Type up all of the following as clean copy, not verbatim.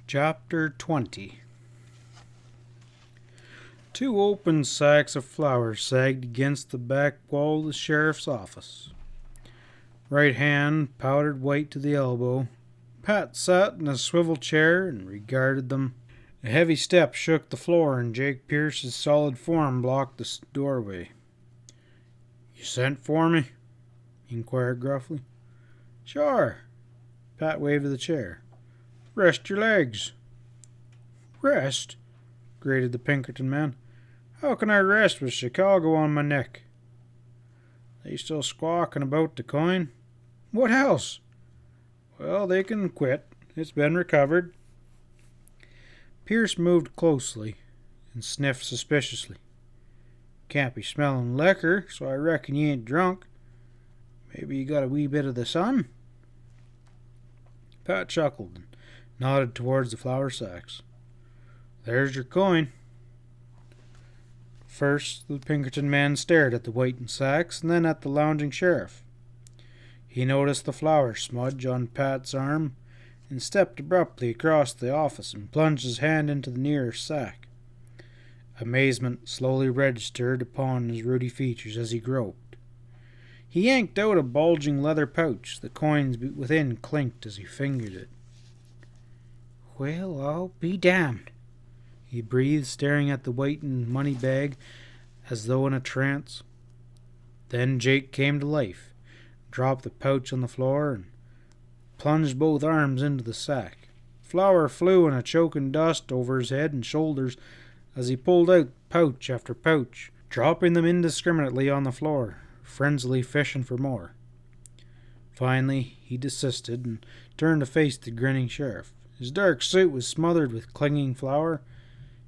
Chapter 20. Two open sacks of flour sagged against the back wall of the sheriff's office. Right hand powdered white to the elbow, Pat sat in a swivel chair and regarded them. A heavy step shook the floor and Jake Pierce's solid form blocked the doorway. "You sent for me?" he inquired gruffly. "Sure." Pat waved to the chair. "Rest your legs." "Rest?" grated the Pinkerton man. "How can I rest with Chicago on my neck?" "They still squawking about the coin?" "What else?" "Well, they can quit. It's been recovered." Pierce moved closely and sniffed suspiciously. "Can't be smelling liquor, so I reckon you ain't drunk. Maybe you got a wee bit of the sun?" Pat chuckled and nodded towards the flour sacks. "There's your coin." First, the Pinkerton man stared at the whitened sacks and then at the lounging sheriff. He noticed the flour smudge on Pat's arm and stepped abruptly across the office and plunged his hand into the nearest sack. Amazement slowly registered upon his ruddy features as he groped. He yanked out a bulging leather pouch. The coins within clinked as he fingered it. "Well, I'll be damned," he breathed, staring at the whitened money bag as though in a trance. Then Jake came to life, dropped the pouch on the floor, and plunged both arms into the sack. Flour flew in a choking dust over his head and shoulders as he pulled out pouch after pouch, dropping them indiscriminately on the floor, frenziedly fishing for more. Finally, he desisted and turned to face the grinning sheriff. His dark suit was smothered with clinging flour.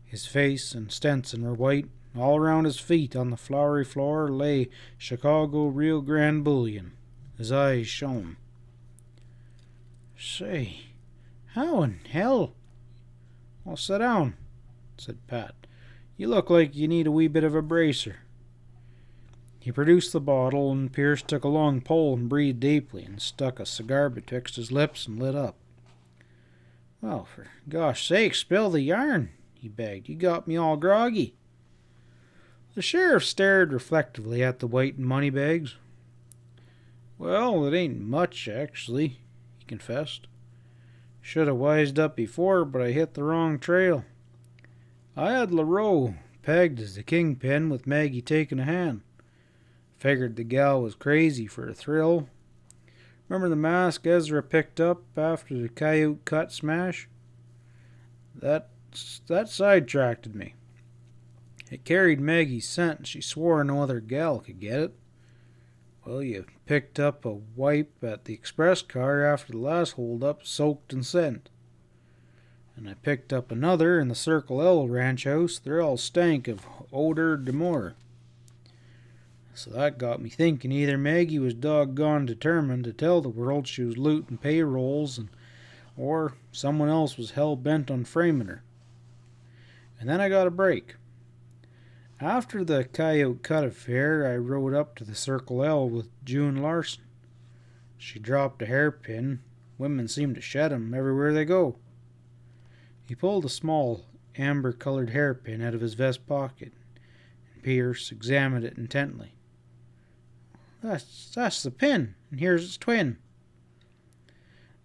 His face and Stetson were white. All around his feet on the floury floor lay Chicago Rio Grande bullion. His eyes shone. "Say, how in hell—" "Well, sit down," said Pat. "You look like you need a wee bit of a bracer." He produced the bottle, and Pierce took a long pull and breathed deeply and stuck a cigar betwixt his lips and lit up. "Well, for gosh sake, spill the yarn," he begged. "You got me all groggy." The sheriff stared reflectively at the white money bags. "Well, it ain't much, actually," he confessed. "Should have wised up before, but I hit the wrong trail. I had LaRoe pegged as the kingpin with Maggie taking a hand. Figured the gal was crazy for a thrill. Remember the mask Ezra picked up after the Coyote Cut smash? That sidetracked me. It carried Maggie's scent, and she swore no other gal could get it. Well, you picked up a wipe at the express car after the last hold-up, soaked in scent. And I picked up another in the Circle L ranch house. They all stank of odor de mort. So that got me thinking either Maggie was doggone determined to tell the world she was looting payrolls, or someone else was hell-bent on framing her. And then I got a break. After the Coyote Cut affair, I rode up to the Circle L with June Larson. She dropped a hairpin. Women seem to shed 'em everywhere they go." He pulled a small, amber-colored hairpin out of his vest pocket, and Pierce examined it intently. That's the pin, and here's its twin."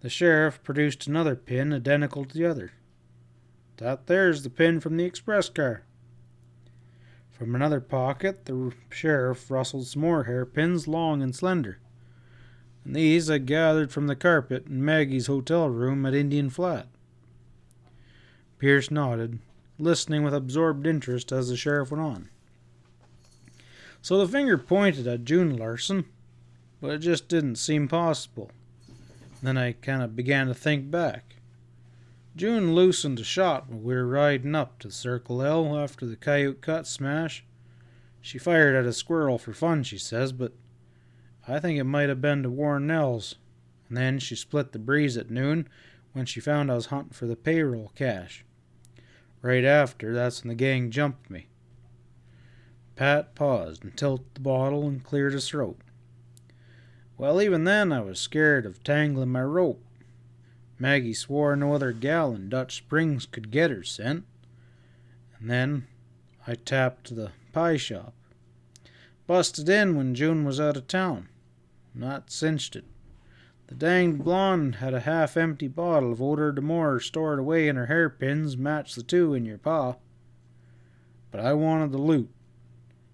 The sheriff produced another pin identical to the other. "That there's the pin from the express car." From another pocket, the sheriff rustled some more hairpins, long and slender. "And these I gathered from the carpet in Maggie's hotel room at Indian Flat." Pierce nodded, listening with absorbed interest as the sheriff went on. "So the finger pointed at June Larson, but it just didn't seem possible. Then I kind of began to think back. June loosened a shot when we were riding up to Circle L after the Coyote Cut smash. She fired at a squirrel for fun, she says, but I think it might have been to warn Nels. And then she split the breeze at noon when she found I was hunting for the payroll cash. Right after, that's when the gang jumped me." Pat paused and tilted the bottle and cleared his throat. "Well, even then I was scared of tangling my rope. Maggie swore no other gal in Dutch Springs could get her scent. And then I tapped the pie shop. Busted in when June was out of town. Not cinched it. The danged blonde had a half-empty bottle of eau de mort stored away in her hairpins, matched the two in your paw. But I wanted the loot.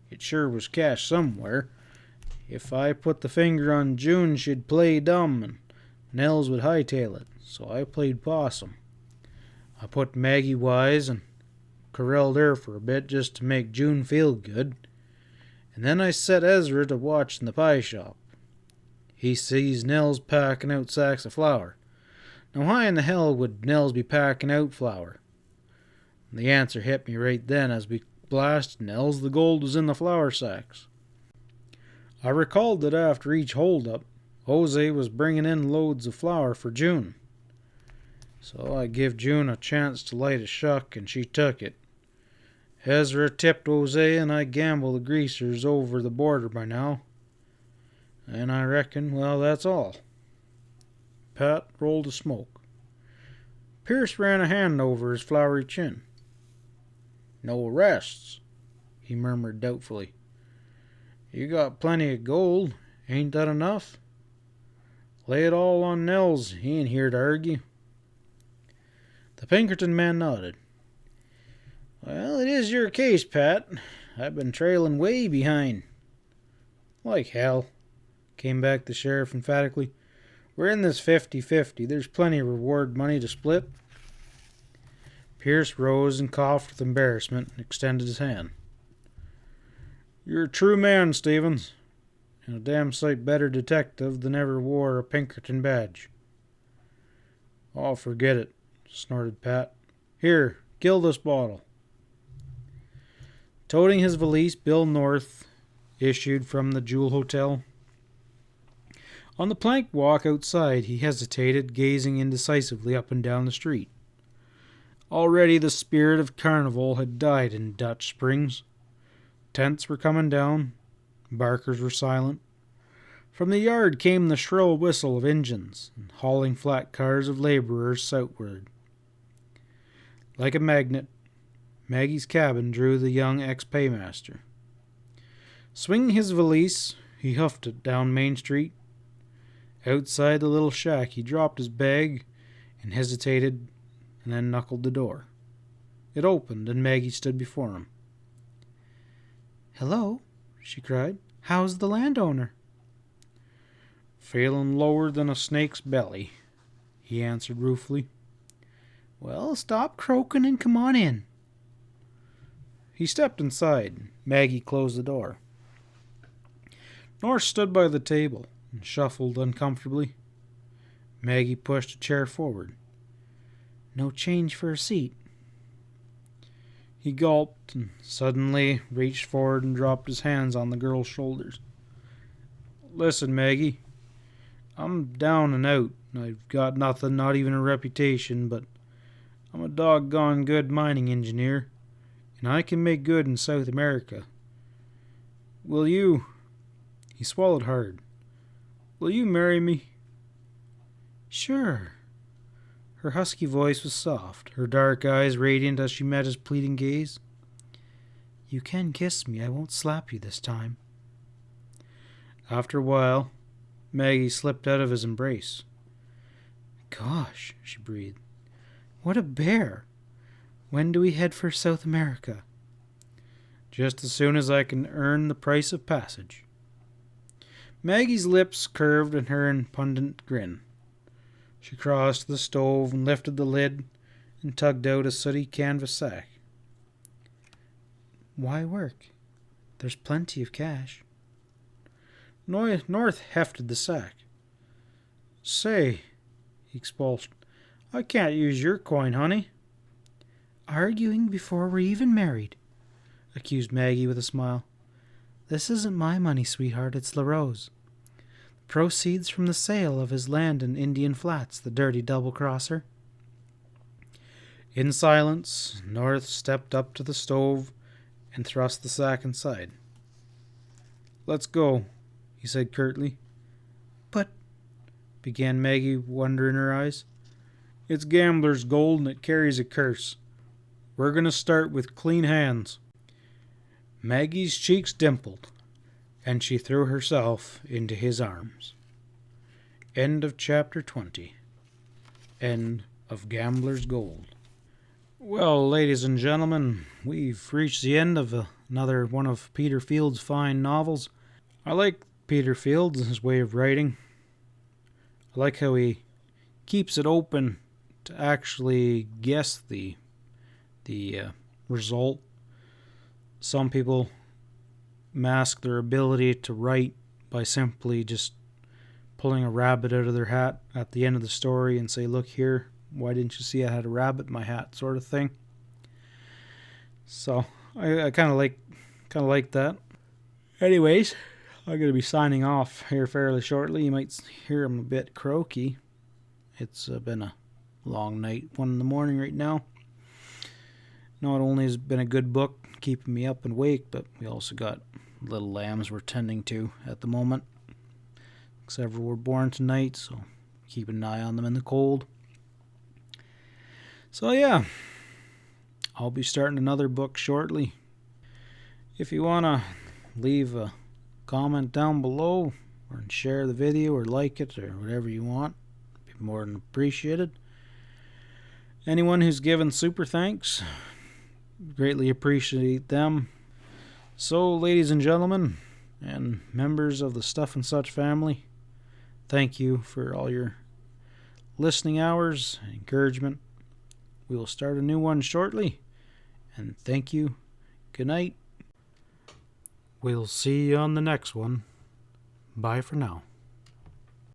It sure was cash somewhere. If I put the finger on June, she'd play dumb, and Nels would hightail it. So I played possum. I put Maggie wise and corralled her for a bit just to make June feel good. And then I set Ezra to watch in the pie shop. He sees Nels packing out sacks of flour. Now why in the hell would Nels be packing out flour? And the answer hit me right then as we blasted Nels. The gold was in the flour sacks. I recalled that after each holdup, Jose was bringing in loads of flour for June. So I give June a chance to light a shuck, and she took it. Ezra tipped Jose, and I gamble the greaser's over the border by now. And I reckon, well, that's all. Pat rolled a smoke. Pierce ran a hand over his floury chin. No arrests, he murmured doubtfully. You got plenty of gold. Ain't that enough? Lay it all on Nels. He ain't here to argue. The Pinkerton man nodded. Well, it is your case, Pat. I've been trailing way behind. Like hell, came back the sheriff emphatically. We're in this 50-50. There's plenty of reward money to split. Pierce rose and coughed with embarrassment and extended his hand. You're a true man, Stevens, and a damn sight better detective than ever wore a Pinkerton badge. Oh, forget it, snorted Pat. Here, kill this bottle. Toting his valise, Bill North issued from the Jewel Hotel. On the plank walk outside, he hesitated, gazing indecisively up and down the street. Already the spirit of carnival had died in Dutch Springs. Tents were coming down. Barkers were silent. From the yard came the shrill whistle of engines and hauling flat cars of laborers southward. Like a magnet, Maggie's cabin drew the young ex-paymaster. Swinging his valise, he hoofed it down Main Street. Outside the little shack, he dropped his bag and hesitated and then knuckled the door. It opened, and Maggie stood before him. "Hello," she cried. "How's the landowner?" "Feeling lower than a snake's belly," he answered ruefully. "Well, stop croaking and come on in." He stepped inside. Maggie closed the door. North stood by the table and shuffled uncomfortably. Maggie pushed a chair forward. "No change for a seat." He gulped and suddenly reached forward and dropped his hands on the girl's shoulders. "Listen, Maggie, I'm down and out. I've got nothing, not even a reputation, but I'm a doggone good mining engineer, and I can make good in South America. Will you—" he swallowed hard. "Will you marry me?" "Sure." Her husky voice was soft, her dark eyes radiant as she met his pleading gaze. "You can kiss me. I won't slap you this time." After a while, Maggie slipped out of his embrace. "Gosh," she breathed. "What a bear! When do we head for South America?" "Just as soon as I can earn the price of passage." Maggie's lips curved in her impudent grin. She crossed to the stove and lifted the lid and tugged out a sooty canvas sack. "Why work? There's plenty of cash." North hefted the sack. "Say," he expulsed, "I can't use your coin, honey." "Arguing before we're even married," accused Maggie with a smile. "This isn't my money, sweetheart. It's LaRose. Proceeds from the sale of his land in Indian Flats, the dirty double-crosser." In silence, North stepped up to the stove and thrust the sack inside. "Let's go," he said curtly. "But—" began Maggie, wonder in her eyes. It's gambler's gold and it carries a curse. We're going to start with clean hands. Maggie's cheeks dimpled, and she threw herself into his arms. End of chapter 20. End of Gambler's Gold. Well, ladies and gentlemen, we've reached the end of another one of Peter Field's fine novels. I like Peter Fields and his way of writing. I like how he keeps it open to actually guess the result. Some people mask their ability to write by simply just pulling a rabbit out of their hat at the end of the story and say, look here, why didn't you see I had a rabbit in my hat, sort of thing. So I kind of like that. Anyways, I'm going to be signing off here fairly shortly. You might hear I'm a bit croaky. It's been a long night, 1 in the morning right now. Not only has it been a good book keeping me up and awake, but we also got little lambs we're tending to at the moment. Several were born tonight, so keep an eye on them in the cold. So yeah, I'll be starting another book shortly. If you want to leave a comment down below or share the video or like it or whatever you want, it'd be more than appreciated. Anyone who's given super thanks, greatly appreciate them. So, ladies and gentlemen, and members of the Stuff and Such family, thank you for all your listening hours and encouragement. We will start a new one shortly, and thank you. Good night. We'll see you on the next one. Bye for now.